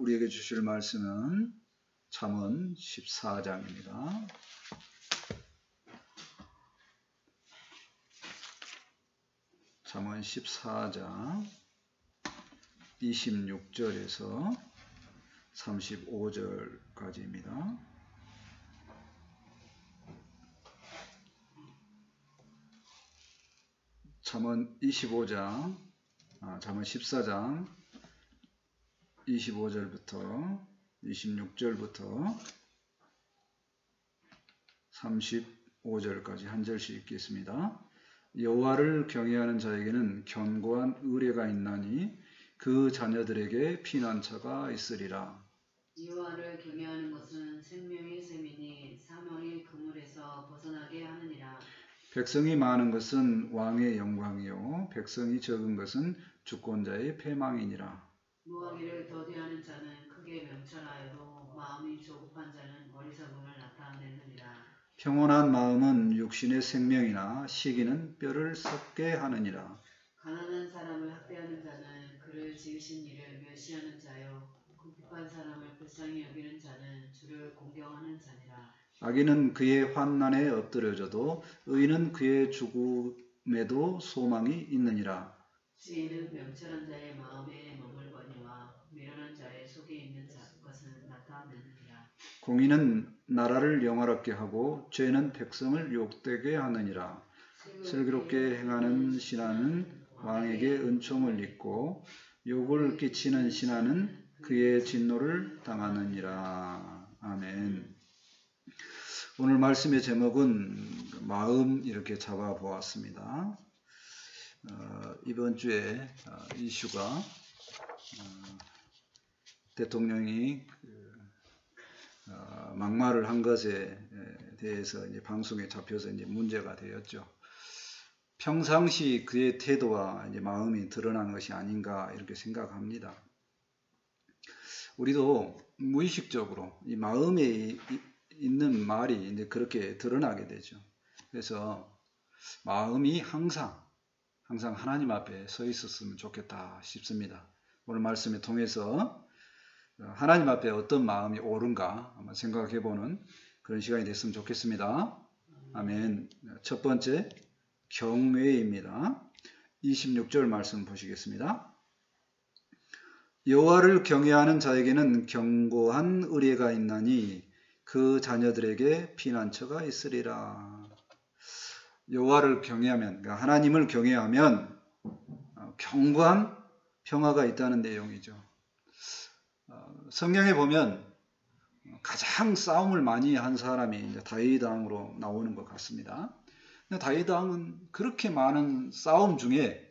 우리에게 주실 말씀은 잠언 14장입니다. 잠언 14장 26절에서 35절까지입니다. 잠언 14장 25절부터 26절부터 35절까지 한 절씩 읽겠습니다. 여호와를 경외하는 자에게는 견고한 의뢰가 있나니 그 자녀들에게 피난처가 있으리라. 여호와를 경외하는 것은 생명의 셈이니 사망의 그물에서 벗어나게 하느니라. 백성이 많은 것은 왕의 영광이요 백성이 적은 것은 주권자의 패망이니라. 무화기를 더디하는 자는 크게 명철하여도 마음이 조급한 자는 어리석음을 나타내느니라. 평온한 마음은 육신의 생명이나 시기는 뼈를 썩게 하느니라. 가난한 사람을 학대하는 자는 그를 지으신 이를 멸시하는 자요 궁핍한 사람을 불쌍히 여기는 자는 주를 공경하는 자니라. 악인은 그의 환난에 엎드려져도 의인은 그의 죽음에도 소망이 있느니라. 지혜는 명철한 자의 마음에 머물거니와 미련한 자의 속에 있는 것은 나타내느니라. 공의는 나라를 영화롭게 하고 죄는 백성을 욕되게 하느니라. 슬기롭게 행하는 신하는 왕에게 은총을 입고 욕을 끼치는 신하는 그의 진노를 당하느니라. 아멘. 오늘 말씀의 제목은 마음 이렇게 잡아보았습니다. 이번 주에 이슈가 대통령이 막말을 한 것에 대해서 이제 방송에 잡혀서 이제 문제가 되었죠. 평상시 그의 태도와 이제 마음이 드러난 것이 아닌가 이렇게 생각합니다. 우리도 무의식적으로 이 마음에 있는 말이 이제 그렇게 드러나게 되죠. 그래서 마음이 항상 하나님 앞에 서 있었으면 좋겠다 싶습니다. 오늘 말씀을 통해서 하나님 앞에 어떤 마음이 옳은가 한번 생각해보는 그런 시간이 됐으면 좋겠습니다. 아멘. 첫 번째, 경외입니다. 26절 말씀 보시겠습니다. 여호와를 경외하는 자에게는 견고한 의뢰가 있나니 그 자녀들에게 피난처가 있으리라. 여호와를 경외하면, 그러니까 하나님을 경외하면 견고한 평화가 있다는 내용이죠. 성경에 보면 가장 싸움을 많이 한 사람이 이제 다윗 왕으로 나오는 것 같습니다. 다윗 왕은 그렇게 많은 싸움 중에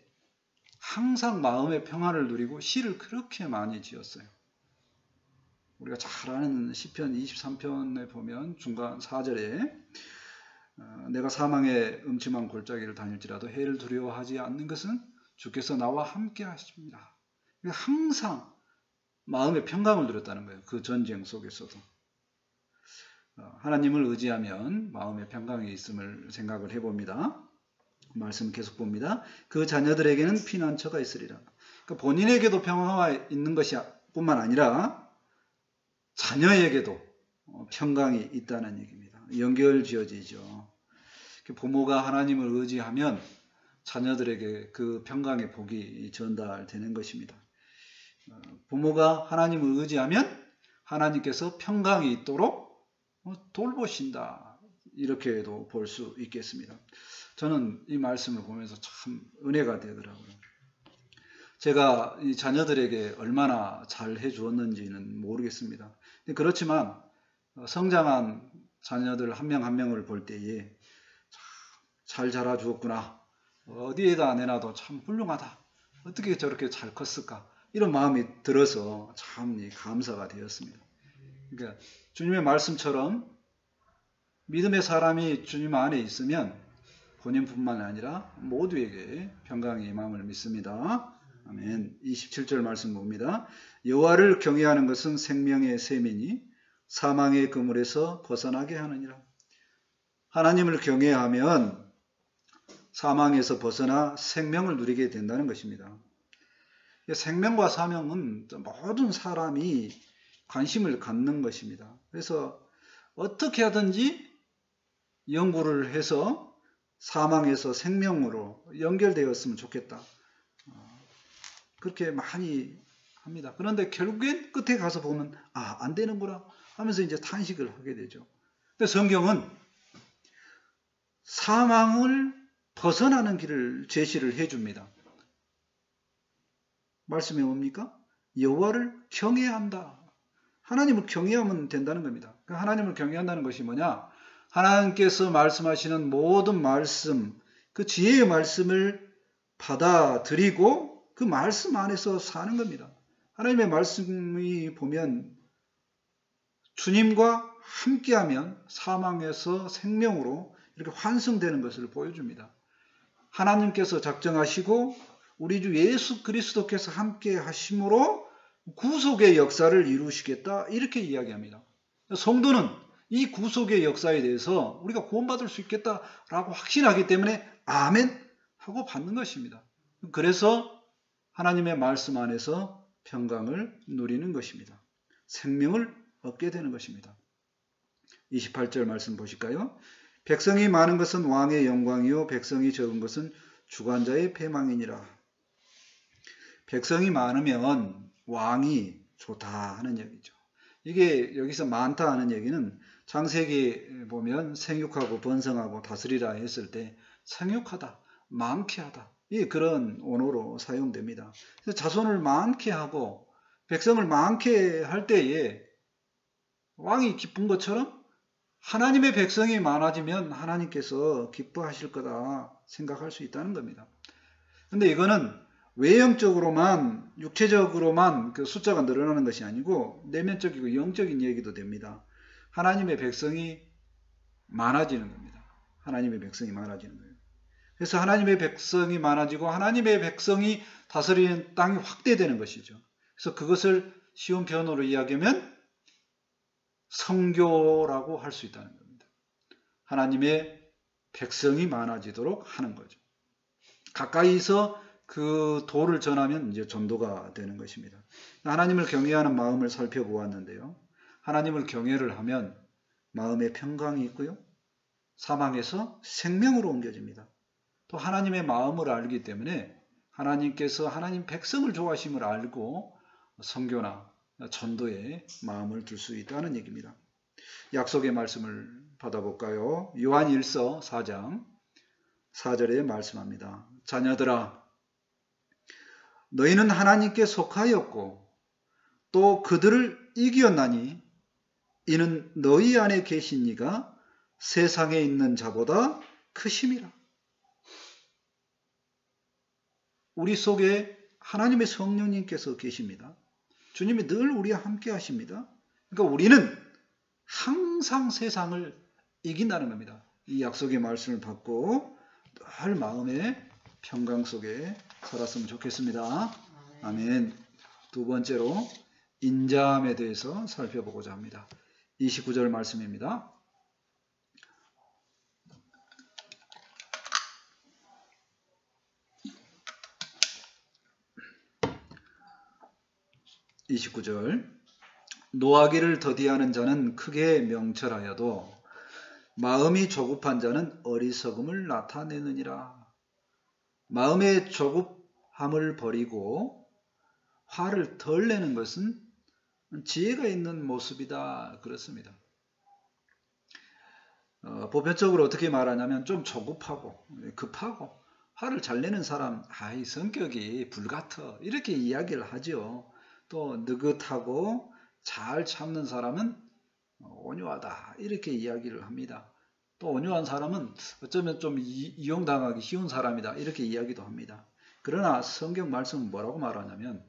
항상 마음의 평화를 누리고 시를 그렇게 많이 지었어요. 우리가 잘 아는 시편 23편에 보면 중간 4절에 내가 사망의 음침한 골짜기를 다닐지라도 해를 두려워하지 않는 것은 주께서 나와 함께 하십니다. 항상 마음의 평강을 누렸다는 거예요. 그 전쟁 속에서도. 하나님을 의지하면 마음의 평강이 있음을 생각을 해봅니다. 말씀 계속 봅니다. 그 자녀들에게는 피난처가 있으리라. 그러니까 본인에게도 평화가 있는 것이 뿐만 아니라 자녀에게도 평강이 있다는 얘기입니다. 연결지어지죠. 부모가 하나님을 의지하면 자녀들에게 그 평강의 복이 전달되는 것입니다. 부모가 하나님을 의지하면 하나님께서 평강이 있도록 돌보신다. 이렇게도 볼 수 있겠습니다. 저는 이 말씀을 보면서 참 은혜가 되더라고요. 제가 이 자녀들에게 얼마나 잘 해주었는지는 모르겠습니다. 그렇지만 성장한 자녀들 한 명 한 명을 볼 때에 잘 자라주었구나. 어디에다 내놔도 참 훌륭하다. 어떻게 저렇게 잘 컸을까. 이런 마음이 들어서 참 감사가 되었습니다. 그러니까 주님의 말씀처럼 믿음의 사람이 주님 안에 있으면 본인뿐만 아니라 모두에게 평강이 임함을 믿습니다. 아멘. 27절 말씀 봅니다. 여호와를 경외하는 것은 생명의 셈이니 사망의 그물에서 벗어나게 하느니라. 하나님을 경외하면 사망에서 벗어나 생명을 누리게 된다는 것입니다. 생명과 사명은 모든 사람이 관심을 갖는 것입니다. 그래서 어떻게 하든지 연구를 해서 사망에서 생명으로 연결되었으면 좋겠다. 그렇게 많이 합니다. 그런데 결국엔 끝에 가서 보면 안 되는구나 하면서 이제 탄식을 하게 되죠. 근데 성경은 사망을 벗어나는 길을 제시를 해줍니다. 말씀이 뭡니까? 여호와를 경외해야 한다. 하나님을 경외하면 된다는 겁니다. 하나님을 경외한다는 것이 뭐냐? 하나님께서 말씀하시는 모든 말씀, 그 지혜의 말씀을 받아들이고 그 말씀 안에서 사는 겁니다. 하나님의 말씀이 보면 주님과 함께하면 사망에서 생명으로 이렇게 환승되는 것을 보여줍니다. 하나님께서 작정하시고 우리 주 예수 그리스도께서 함께 하심으로 구속의 역사를 이루시겠다 이렇게 이야기합니다. 성도는 이 구속의 역사에 대해서 우리가 구원받을 수 있겠다라고 확신하기 때문에 아멘 하고 받는 것입니다. 그래서 하나님의 말씀 안에서 평강을 누리는 것입니다. 생명을 얻게 되는 것입니다. 28절 말씀 보실까요? 백성이 많은 것은 왕의 영광이요 백성이 적은 것은 주관자의 패망이니라. 백성이 많으면 왕이 좋다 하는 얘기죠. 이게 여기서 많다 하는 얘기는 창세기 보면 생육하고 번성하고 다스리라 했을 때 생육하다, 많게 하다 이 그런 언어로 사용됩니다. 그래서 자손을 많게 하고 백성을 많게 할 때에 왕이 기쁜 것처럼 하나님의 백성이 많아지면 하나님께서 기뻐하실 거다 생각할 수 있다는 겁니다. 근데 이거는 외형적으로만 육체적으로만 그 숫자가 늘어나는 것이 아니고 내면적이고 영적인 얘기도 됩니다. 하나님의 백성이 많아지는 겁니다. 하나님의 백성이 많아지는 거예요. 그래서 하나님의 백성이 많아지고 하나님의 백성이 다스리는 땅이 확대되는 것이죠. 그래서 그것을 쉬운 표현으로 이야기하면 성교라고 할 수 있다는 겁니다. 하나님의 백성이 많아지도록 하는 거죠. 가까이서 그 도를 전하면 이제 전도가 되는 것입니다. 하나님을 경외하는 마음을 살펴보았는데요. 하나님을 경외를 하면 마음에 평강이 있고요. 사망에서 생명으로 옮겨집니다. 또 하나님의 마음을 알기 때문에 하나님께서 하나님 백성을 좋아하심을 알고 선교나 전도에 마음을 둘 수 있다는 얘기입니다. 약속의 말씀을 받아볼까요? 요한 1서 4장 4절에 말씀합니다. 자녀들아 너희는 하나님께 속하였고 또 그들을 이기었나니 이는 너희 안에 계신 이가 세상에 있는 자보다 크심이라. 우리 속에 하나님의 성령님께서 계십니다. 주님이 늘 우리와 함께 하십니다. 그러니까 우리는 항상 세상을 이긴다는 겁니다. 이 약속의 말씀을 받고 늘 마음의 평강 속에 살았으면 좋겠습니다. 아멘. 두 번째로 인자함에 대해서 살펴보고자 합니다. 29절 말씀입니다. 노하기를 더디하는 자는 크게 명철하여도 마음이 조급한 자는 어리석음을 나타내느니라. 마음의 조급함을 버리고 화를 덜 내는 것은 지혜가 있는 모습이다. 그렇습니다. 보편적으로 어떻게 말하냐면 좀 조급하고 급하고 화를 잘 내는 사람 이 성격이 불같아 이렇게 이야기를 하죠. 또 느긋하고 잘 참는 사람은 온유하다 이렇게 이야기를 합니다. 또 온유한 사람은 어쩌면 좀 이용당하기 쉬운 사람이다 이렇게 이야기도 합니다. 그러나 성경 말씀은 뭐라고 말하냐면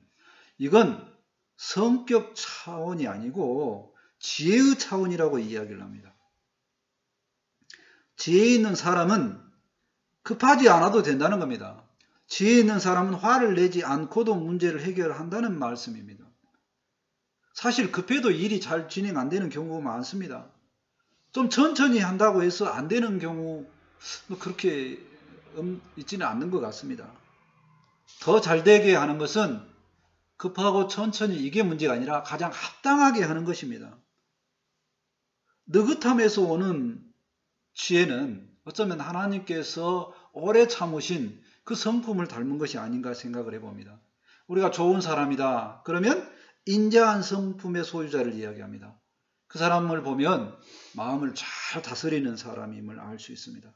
이건 성격 차원이 아니고 지혜의 차원이라고 이야기를 합니다. 지혜 있는 사람은 급하지 않아도 된다는 겁니다. 지혜 있는 사람은 화를 내지 않고도 문제를 해결한다는 말씀입니다. 사실 급해도 일이 잘 진행 안 되는 경우가 많습니다. 좀 천천히 한다고 해서 안 되는 경우 그렇게 있지는 않는 것 같습니다. 더 잘 되게 하는 것은 급하고 천천히 이게 문제가 아니라 가장 합당하게 하는 것입니다. 느긋함에서 오는 지혜는 어쩌면 하나님께서 오래 참으신 그 성품을 닮은 것이 아닌가 생각을 해봅니다. 우리가 좋은 사람이다. 그러면 인자한 성품의 소유자를 이야기합니다. 그 사람을 보면 마음을 잘 다스리는 사람임을 알 수 있습니다.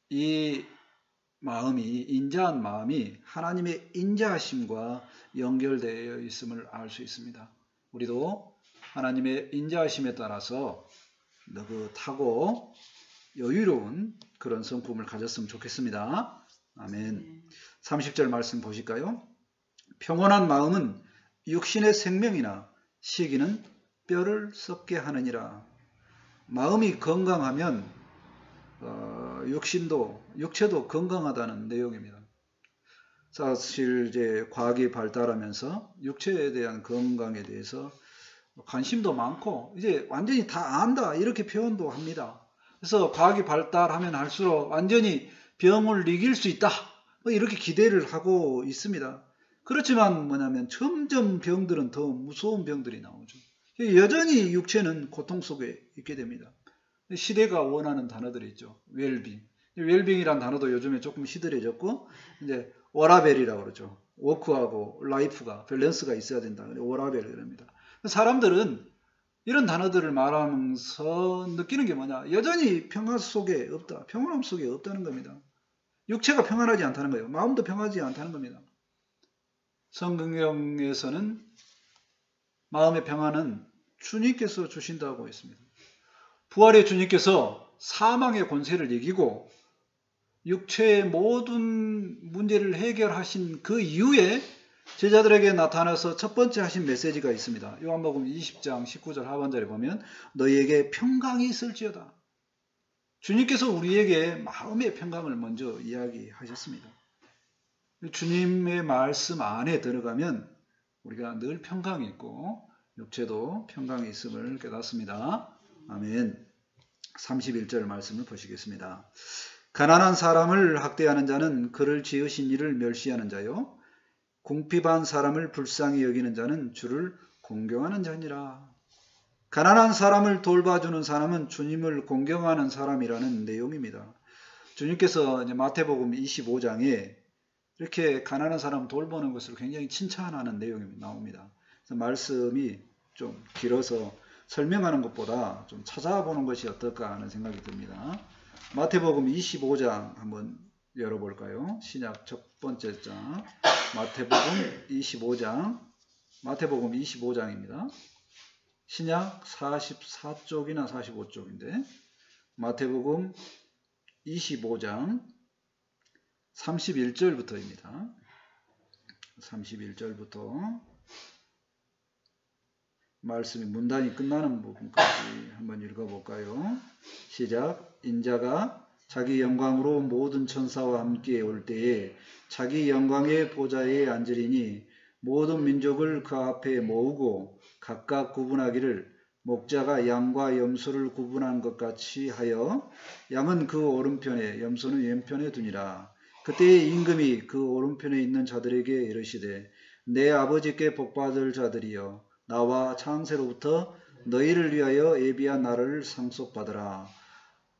이 마음이, 인자한 마음이 하나님의 인자하심과 연결되어 있음을 알 수 있습니다. 우리도 하나님의 인자하심에 따라서 느긋하고 여유로운 그런 성품을 가졌으면 좋겠습니다. 아멘. 30절 말씀 보실까요? 평온한 마음은 육신의 생명이나 시기는 뼈를 썩게 하느니라. 마음이 건강하면 육체도 건강하다는 내용입니다. 사실 이제 과학이 발달하면서 육체에 대한 건강에 대해서 관심도 많고 이제 완전히 다 안다 이렇게 표현도 합니다. 그래서 과학이 발달하면 할수록 완전히 병을 이길 수 있다 이렇게 기대를 하고 있습니다. 그렇지만 뭐냐면 점점 병들은 더 무서운 병들이 나오죠. 여전히 육체는 고통 속에 있게 됩니다. 시대가 원하는 단어들이 있죠. 웰빙. 웰빙이란 단어도 요즘에 조금 시들해졌고 이제 워라벨이라고 그러죠. 워크하고 라이프가 밸런스가 있어야 된다. 워라벨이랍니다. 사람들은 이런 단어들을 말하면서 느끼는 게 뭐냐? 여전히 평화 속에 없다. 평온함 속에 없다는 겁니다. 육체가 평안하지 않다는 거예요. 마음도 평안하지 않다는 겁니다. 성경에서는 마음의 평안은 주님께서 주신다고 했습니다. 부활의 주님께서 사망의 권세를 이기고 육체의 모든 문제를 해결하신 그 이후에 제자들에게 나타나서 첫 번째 하신 메시지가 있습니다. 요한복음 20장 19절 하반절에 보면 너희에게 평강이 있을지어다. 주님께서 우리에게 마음의 평강을 먼저 이야기하셨습니다. 주님의 말씀 안에 들어가면 우리가 늘 평강이 있고 육체도 평강이 있음을 깨닫습니다. 아멘. 31절 말씀을 보시겠습니다. 가난한 사람을 학대하는 자는 그를 지으신 이를 멸시하는 자요 궁핍한 사람을 불쌍히 여기는 자는 주를 공경하는 자니라. 가난한 사람을 돌봐주는 사람은 주님을 공경하는 사람이라는 내용입니다. 주님께서 이제 마태복음 25장에 이렇게 가난한 사람 돌보는 것을 굉장히 칭찬하는 내용이 나옵니다. 그래서 말씀이 좀 길어서 설명하는 것보다 좀 찾아보는 것이 어떨까 하는 생각이 듭니다. 마태복음 25장 한번 열어볼까요? 신약 첫 번째 장 마태복음 25장입니다. 신약 44쪽이나 45쪽인데 마태복음 25장 31절부터입니다. 31절부터 말씀이 문단이 끝나는 부분까지 한번 읽어볼까요? 시작. 인자가 자기 영광으로 모든 천사와 함께 올 때에 자기 영광의 보좌에 앉으리니 모든 민족을 그 앞에 모으고 각각 구분하기를 목자가 양과 염소를 구분한 것 같이 하여 양은 그 오른편에 염소는 왼편에 두니라. 그때에 임금이 그 오른편에 있는 자들에게 이르시되 내 아버지께 복받을 자들이여 나와 창세로부터 너희를 위하여 예비한 나라를 상속받으라.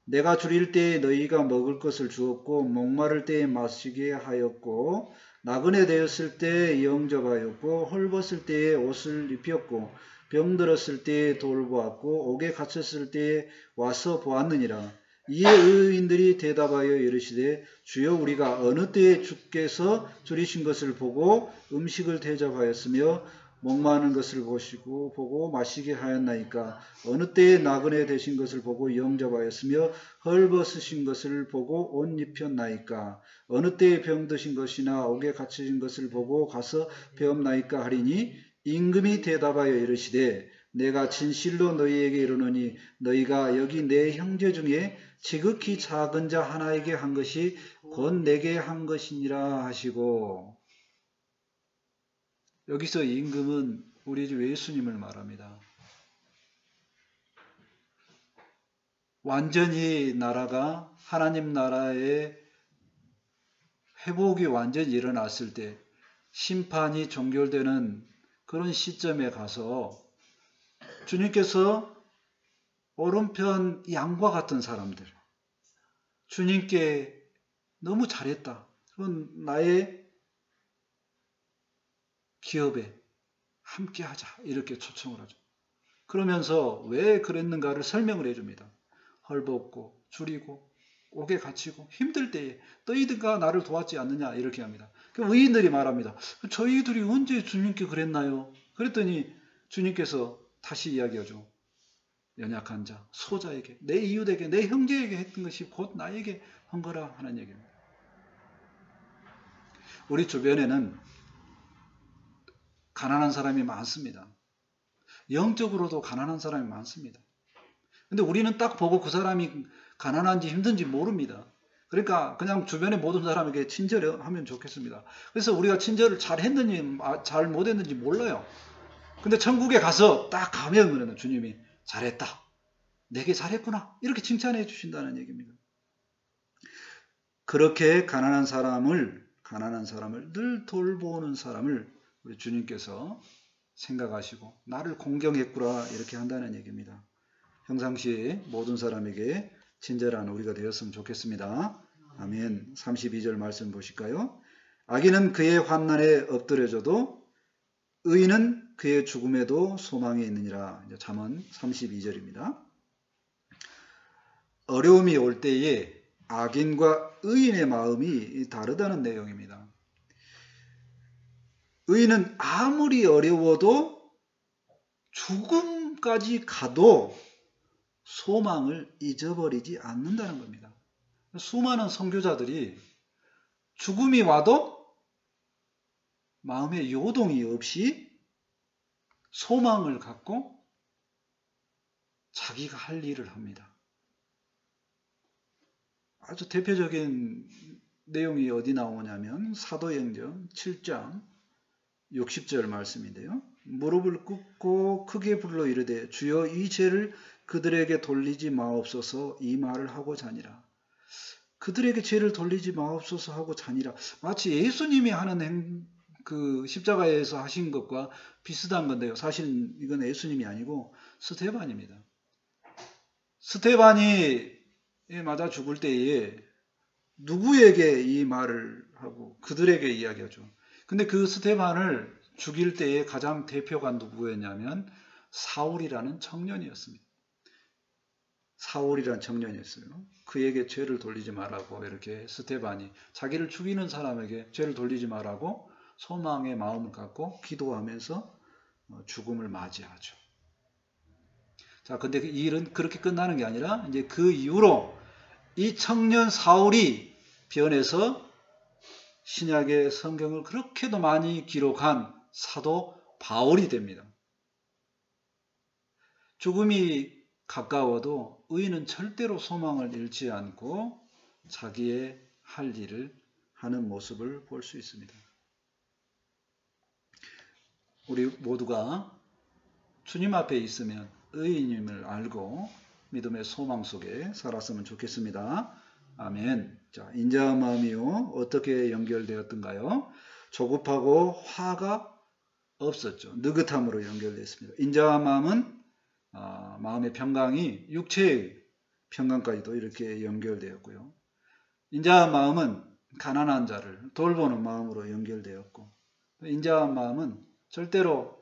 내가 줄일 때에 너희가 먹을 것을 주었고 목마를 때에 마시게 하였고 나그네 되었을 때에 영접하였고 헐벗을 때에 옷을 입혔고 병들었을 때에 돌보았고 옥에 갇혔을 때에 와서 보았느니라. 이에 의인들이 대답하여 이르시되 주여 우리가 어느 때에 주께서 줄이신 것을 보고 음식을 대접하였으며 목마른 것을 보고 마시게 하였나이까. 어느 때에 나그네 되신 것을 보고 영접하였으며 헐벗으신 것을 보고 옷 입혔나이까. 어느 때에 병드신 것이나 옥에 갇히신 것을 보고 가서 배웠나이까 하리니 임금이 대답하여 이르시되 내가 진실로 너희에게 이르노니 너희가 여기 내 형제 중에 지극히 작은 자 하나에게 한 것이 곧 내게 한 것이니라 하시고. 여기서 임금은 우리 주 예수님을 말합니다. 완전히 나라가 하나님 나라의 회복이 완전히 일어났을 때 심판이 종결되는 그런 시점에 가서 주님께서 오른편 양과 같은 사람들, 주님께 너무 잘했다. 그건 나의 기업에 함께하자. 이렇게 초청을 하죠. 그러면서 왜 그랬는가를 설명을 해줍니다. 헐벗고 줄이고 옥에 갇히고 힘들 때에 너희들과 나를 도왔지 않느냐 이렇게 합니다. 의인들이 말합니다. 저희들이 언제 주님께 그랬나요? 그랬더니 주님께서 다시 이야기하죠. 연약한 자, 소자에게, 내 이웃에게, 내 형제에게 했던 것이 곧 나에게 한 거라 하는 얘기입니다. 우리 주변에는 가난한 사람이 많습니다. 영적으로도 가난한 사람이 많습니다. 근데 우리는 딱 보고 그 사람이 가난한지 힘든지 모릅니다. 그러니까 그냥 주변의 모든 사람에게 친절을 하면 좋겠습니다. 그래서 우리가 친절을 잘 했는지 잘 못했는지 몰라요. 근데 천국에 가서 딱 가면 주님이 잘했다. 내게 잘했구나. 이렇게 칭찬해 주신다는 얘기입니다. 그렇게 가난한 사람을 늘 돌보는 사람을 우리 주님께서 생각하시고 나를 공경했구나 이렇게 한다는 얘기입니다. 평상시에 모든 사람에게 친절한 우리가 되었으면 좋겠습니다. 아멘. 32절 말씀 보실까요? 악인은 그의 환난에 엎드려져도 의인은 그의 죽음에도 소망이 있느니라. 잠언 32절입니다. 어려움이 올 때에 악인과 의인의 마음이 다르다는 내용입니다. 의인은 아무리 어려워도 죽음까지 가도 소망을 잊어버리지 않는다는 겁니다. 수많은 선교자들이 죽음이 와도 마음에 요동이 없이 소망을 갖고 자기가 할 일을 합니다. 아주 대표적인 내용이 어디 나오냐면 사도행전 7장 60절 말씀인데요. 무릎을 꿇고 크게 불러 이르되 주여 이 죄를 그들에게 돌리지 마옵소서 이 말을 하고 자니라. 그들에게 죄를 돌리지 마옵소서 하고 자니라. 마치 예수님이 하는 그 십자가에서 하신 것과 비슷한 건데요. 사실 이건 예수님이 아니고 스데반입니다. 스데반이 맞아 죽을 때에 누구에게 이 말을 하고 그들에게 이야기하죠. 근데 그 스데반을 죽일 때에 가장 대표가 누구였냐면 사울이라는 청년이었습니다. 사울이라는 청년이었어요. 그에게 죄를 돌리지 말라고 이렇게 스데반이 자기를 죽이는 사람에게 죄를 돌리지 말라고 소망의 마음을 갖고 기도하면서 죽음을 맞이하죠. 자, 근데 이 일은 그렇게 끝나는 게 아니라 이제 그 이후로 이 청년 사울이 변해서 신약의 성경을 그렇게도 많이 기록한 사도 바울이 됩니다. 죽음이 가까워도 의인은 절대로 소망을 잃지 않고 자기의 할 일을 하는 모습을 볼 수 있습니다. 우리 모두가 주님 앞에 있으면 의인임을 알고 믿음의 소망 속에 살았으면 좋겠습니다. 아멘. 자, 인자한 마음이요. 어떻게 연결되었던가요? 조급하고 화가 없었죠. 느긋함으로 연결됐습니다. 인자한 마음은 마음의 평강이 육체의 평강까지도 이렇게 연결되었고요. 인자한 마음은 가난한 자를 돌보는 마음으로 연결되었고, 인자한 마음은 절대로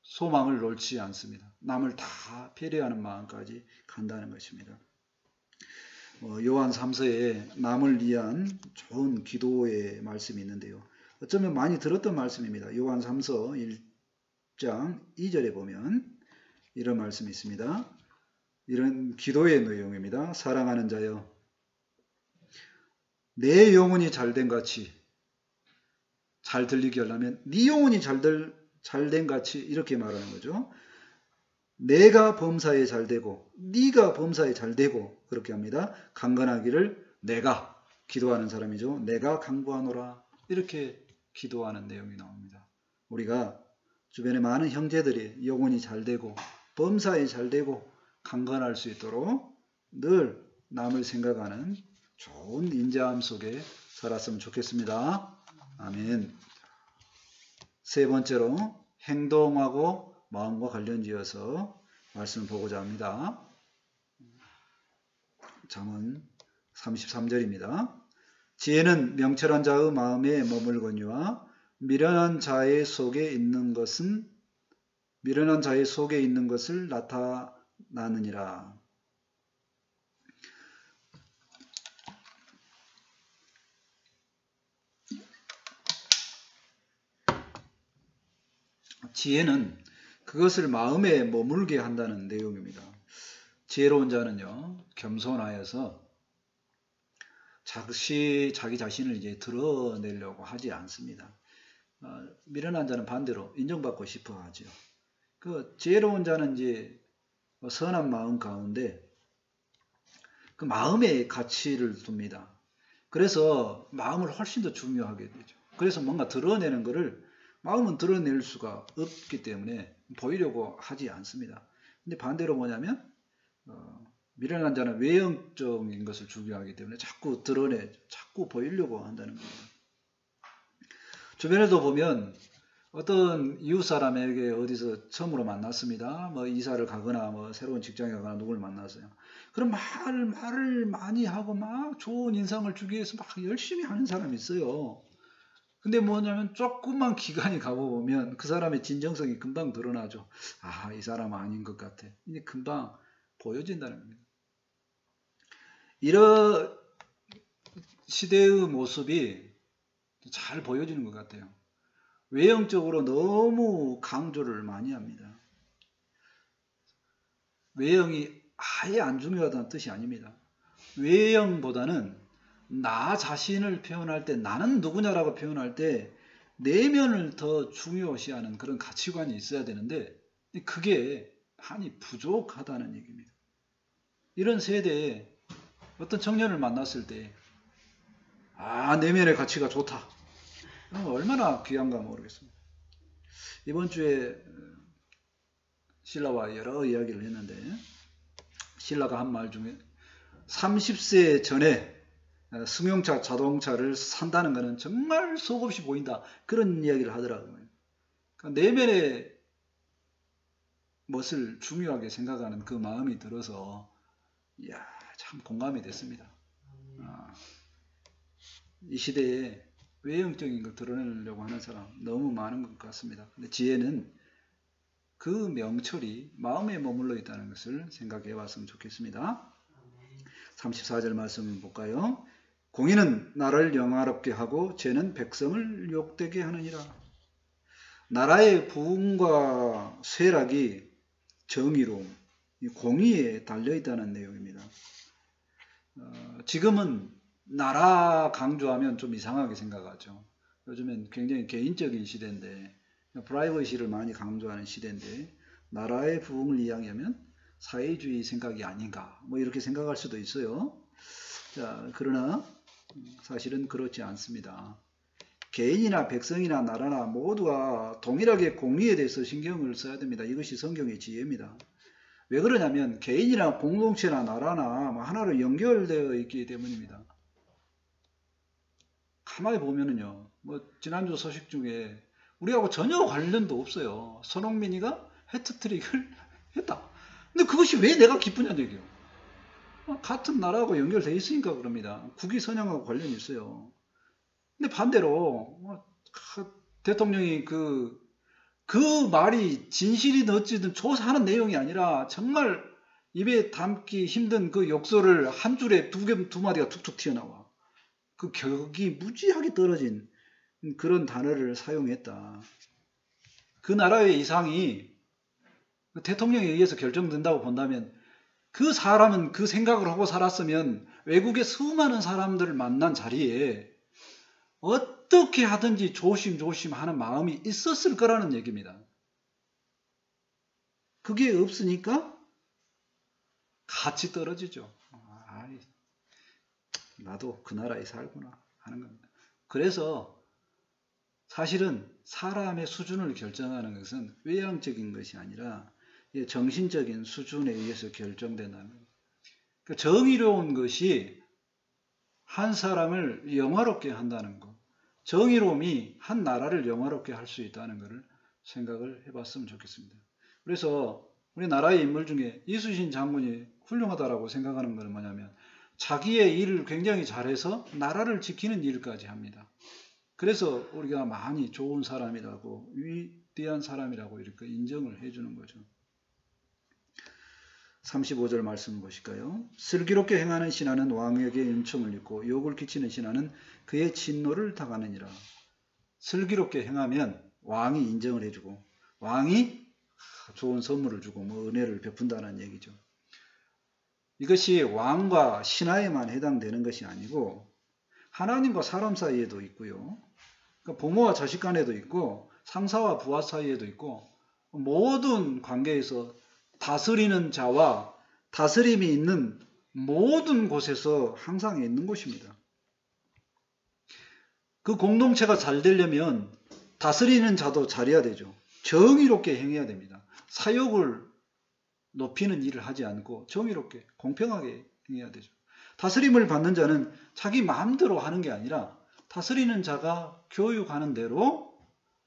소망을 놓지 않습니다. 남을 다 배려하는 마음까지 간다는 것입니다. 요한 3서에 남을 위한 좋은 기도의 말씀이 있는데요. 어쩌면 많이 들었던 말씀입니다. 요한 3서 1장 2절에 보면 이런 말씀이 있습니다. 이런 기도의 내용입니다. 사랑하는 자여, 내 영혼이 잘된 같이 잘 들리게 하려면 네 영혼이 잘된 같이 이렇게 말하는 거죠. 내가 범사에 잘되고 네가 범사에 잘되고 그렇게 합니다. 강건하기를 내가 기도하는 사람이죠. 내가 강구하노라 이렇게 기도하는 내용이 나옵니다. 우리가 주변에 많은 형제들이 영혼이 잘되고 범사에 잘되고 강건할 수 있도록 늘 남을 생각하는 좋은 인자함 속에 살았으면 좋겠습니다. 아멘. 세 번째로 행동하고 마음과 관련지어서 말씀을 보고자 합니다. 잠언 33절입니다. 지혜는 명철한 자의 마음에 머물거니와 미련한 자의 속에 있는 것을 나타나느니라. 지혜는 그것을 마음에 머물게 한다는 내용입니다. 지혜로운 자는요, 겸손하여서 자기 자신을 이제 드러내려고 하지 않습니다. 미련한 자는 반대로 인정받고 싶어 하죠. 그 지혜로운 자는 이제 선한 마음 가운데 그 마음의 가치를 둡니다. 그래서 마음을 훨씬 더 중요하게 되죠. 그래서 뭔가 드러내는 것을 마음은 드러낼 수가 없기 때문에 보이려고 하지 않습니다. 근데 반대로 뭐냐면 미련한 자는 외형적인 것을 중요하기 때문에 자꾸 자꾸 보이려고 한다는 겁니다. 주변에도 보면 어떤 이웃 사람에게 어디서 처음으로 만났습니다. 뭐 이사를 가거나 뭐 새로운 직장에 가거나 누구를 만났어요. 그럼 말을 많이 하고 막 좋은 인상을 주기 위해서 막 열심히 하는 사람이 있어요. 근데 뭐냐면 조금만 기간이 가보면 그 사람의 진정성이 금방 드러나죠. 아, 이 사람은 아닌 것 같아. 이제 금방 보여진다는 겁니다. 이런 시대의 모습이 잘 보여지는 것 같아요. 외형적으로 너무 강조를 많이 합니다. 외형이 아예 안 중요하다는 뜻이 아닙니다. 외형보다는 나 자신을 표현할 때, 나는 누구냐라고 표현할 때 내면을 더 중요시하는 그런 가치관이 있어야 되는데 그게 많이 부족하다는 얘기입니다. 이런 세대에 어떤 청년을 만났을 때 내면의 가치가 좋다. 얼마나 귀한가 모르겠습니다. 이번 주에 신라와 여러 이야기를 했는데 신라가 한 말 중에 30세 전에 승용차 자동차를 산다는 것은 정말 속없이 보인다. 그런 이야기를 하더라고요. 그러니까 내면의 것을 중요하게 생각하는 그 마음이 들어서 참 공감이 됐습니다. 이 시대에 외형적인 걸 드러내려고 하는 사람 너무 많은 것 같습니다. 근데 지혜는 그 명철이 마음에 머물러 있다는 것을 생각해 봤으면 좋겠습니다. 34절 말씀 볼까요? 공의는 나를 영화롭게 하고 죄는 백성을 욕되게 하느니라. 나라의 부흥과 쇠락이 정의로움, 공의에 달려있다는 내용입니다. 지금은 나라 강조하면 좀 이상하게 생각하죠. 요즘엔 굉장히 개인적인 시대인데 프라이버시를 많이 강조하는 시대인데 나라의 부흥을 이야기하면 사회주의 생각이 아닌가 뭐 이렇게 생각할 수도 있어요. 자, 그러나 사실은 그렇지 않습니다. 개인이나 백성이나 나라나 모두가 동일하게 공의에 대해서 신경을 써야 됩니다. 이것이 성경의 지혜입니다. 왜 그러냐면 개인이나 공동체나 나라나 하나로 연결되어 있기 때문입니다. 가만히 보면은요, 지난주 소식 중에 우리하고 전혀 관련도 없어요. 손흥민이가 해트트릭을 했다. 근데 그것이 왜 내가 기쁘냐는 얘기예요. 같은 나라하고 연결되어 있으니까 그럽니다. 국위 선양하고 관련이 있어요. 근데 반대로 대통령이 그 말이 진실이든 어찌든 조사하는 내용이 아니라 정말 입에 담기 힘든 그 욕설을 한 줄에 두 마디가 툭툭 튀어나와. 그 격이 무지하게 떨어진 그런 단어를 사용했다. 그 나라의 이상이 대통령에 의해서 결정된다고 본다면 그 사람은 그 생각을 하고 살았으면 외국의 수많은 사람들을 만난 자리에 어떻게 하든지 조심조심 하는 마음이 있었을 거라는 얘기입니다. 그게 없으니까 같이 떨어지죠. 나도 그 나라에 살구나 하는 겁니다. 그래서 사실은 사람의 수준을 결정하는 것은 외형적인 것이 아니라 정신적인 수준에 의해서 결정된다는 겁니다. 정의로운 것이 한 사람을 영화롭게 한다는 것, 정의로움이 한 나라를 영화롭게 할 수 있다는 것을 생각을 해봤으면 좋겠습니다. 그래서 우리나라의 인물 중에 이순신 장군이 훌륭하다라고 생각하는 것은 뭐냐면 자기의 일을 굉장히 잘해서 나라를 지키는 일까지 합니다. 그래서 우리가 많이 좋은 사람이라고 위대한 사람이라고 이렇게 인정을 해주는 거죠. 35절 말씀을 보실까요? 슬기롭게 행하는 신하는 왕에게 은총을 입고 욕을 끼치는 신하는 그의 진노를 당하느니라. 슬기롭게 행하면 왕이 인정을 해주고 왕이 좋은 선물을 주고 뭐 은혜를 베푼다는 얘기죠. 이것이 왕과 신하에만 해당되는 것이 아니고 하나님과 사람 사이에도 있고요. 그러니까 부모와 자식 간에도 있고 상사와 부하 사이에도 있고 모든 관계에서 다스리는 자와 다스림이 있는 모든 곳에서 항상 있는 것입니다. 그 공동체가 잘 되려면 다스리는 자도 잘해야 되죠. 정의롭게 행해야 됩니다. 사욕을 높이는 일을 하지 않고 정의롭게 공평하게 행해야 되죠. 다스림을 받는 자는 자기 마음대로 하는 게 아니라 다스리는 자가 교육하는 대로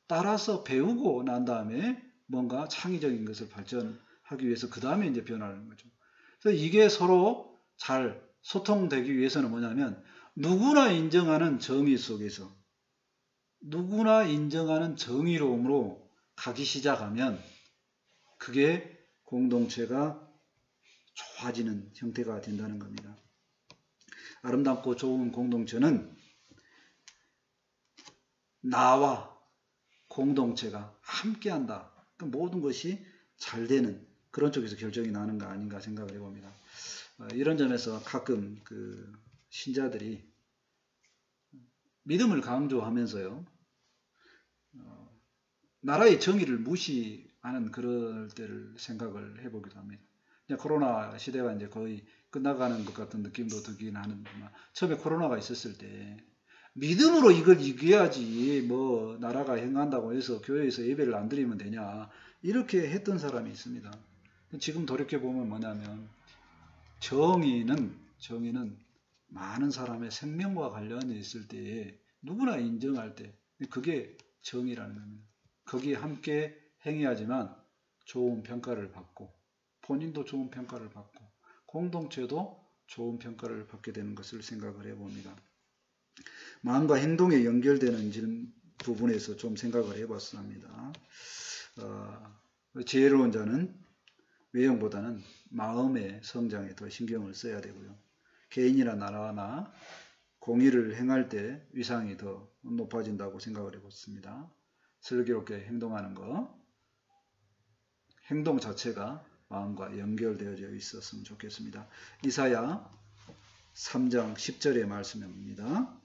따라서 배우고 난 다음에 뭔가 창의적인 것을 발전하기 위해서 그 다음에 이제 변화하는 거죠. 그래서 이게 서로 잘 소통되기 위해서는 뭐냐면 누구나 인정하는 정의 속에서 누구나 인정하는 정의로움으로 가기 시작하면 그게 공동체가 좋아지는 형태가 된다는 겁니다. 아름답고 좋은 공동체는 나와 공동체가 함께한다. 모든 것이 잘 되는 그런 쪽에서 결정이 나는 거 아닌가 생각을 해봅니다. 이런 점에서 가끔 그 신자들이 믿음을 강조하면서요. 나라의 정의를 무시하는 그럴 때를 생각을 해보기도 합니다. 코로나 시대가 이제 거의 끝나가는 것 같은 느낌도 들긴 하는데 처음에 코로나가 있었을 때 믿음으로 이걸 이겨야지 뭐 나라가 행한다고 해서 교회에서 예배를 안 드리면 되냐 이렇게 했던 사람이 있습니다. 지금 돌이켜보면 뭐냐면 정의는 많은 사람의 생명과 관련이 있을 때에 누구나 인정할 때 그게 정의라는 겁니다. 거기에 함께 행해야지만 좋은 평가를 받고 본인도 좋은 평가를 받고 공동체도 좋은 평가를 받게 되는 것을 생각을 해봅니다. 마음과 행동에 연결되는 부분에서 좀 생각을 해봤습니다. 지혜로운 자는 외형보다는 마음의 성장에 더 신경을 써야 되고요. 개인이나 나라나 공의를 행할 때 위상이 더 높아진다고 생각을 해봤습니다. 슬기롭게 행동하는 것, 행동 자체가 마음과 연결되어져 있었으면 좋겠습니다. 이사야 3장 10절의 말씀입니다.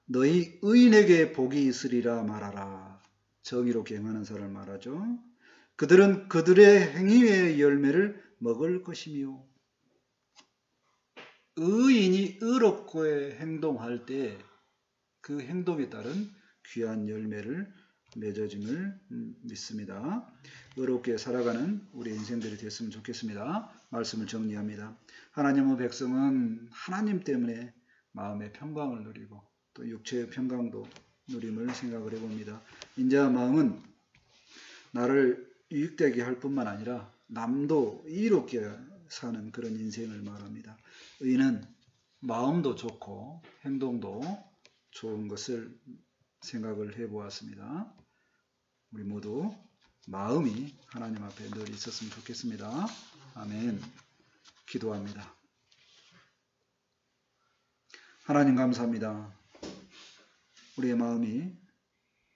너희 의인에게 복이 있으리라 말하라. 정의롭게 행하는 사람을 말하죠. 그들은 그들의 행위의 열매를 먹을 것이며 의인이 의롭게 행동할 때 그 행동에 따른 귀한 열매를 맺어짐을 믿습니다. 의롭게 살아가는 우리 인생들이 됐으면 좋겠습니다. 말씀을 정리합니다. 하나님의 백성은 하나님 때문에 마음의 평강을 누리고 또 육체의 평강도 누림을 생각을 해봅니다. 인자의 마음은 나를 유익되게 할 뿐만 아니라 남도 이롭게 사는 그런 인생을 말합니다. 의인은 마음도 좋고 행동도 좋은 것을 생각을 해보았습니다. 우리 모두 마음이 하나님 앞에 늘 있었으면 좋겠습니다. 아멘. 기도합니다. 하나님 감사합니다. 우리의 마음이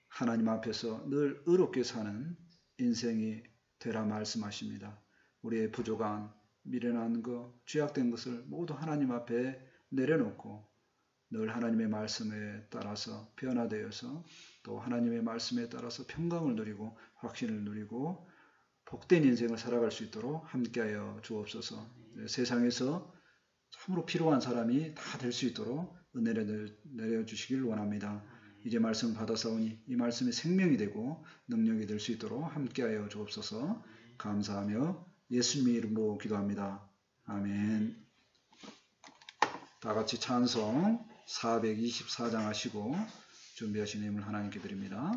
하나님 앞에서 늘 의롭게 사는 인생이 되라 말씀하십니다. 우리의 부족한 미련한 것, 죄악된 것을 모두 하나님 앞에 내려놓고 늘 하나님의 말씀에 따라서 변화되어서 또 하나님의 말씀에 따라서 평강을 누리고 확신을 누리고 복된 인생을 살아갈 수 있도록 함께하여 주옵소서. 세상에서 참으로 필요한 사람이 다 될 수 있도록 은혜를 내려주시길 원합니다. 이제 말씀 받아사오니 이 말씀이 생명이 되고 능력이 될 수 있도록 함께하여 주옵소서. 감사하며 예수님의 이름으로 기도합니다. 아멘. 다 같이 찬송 424장 하시고 준비하신 힘을 하나님께 드립니다.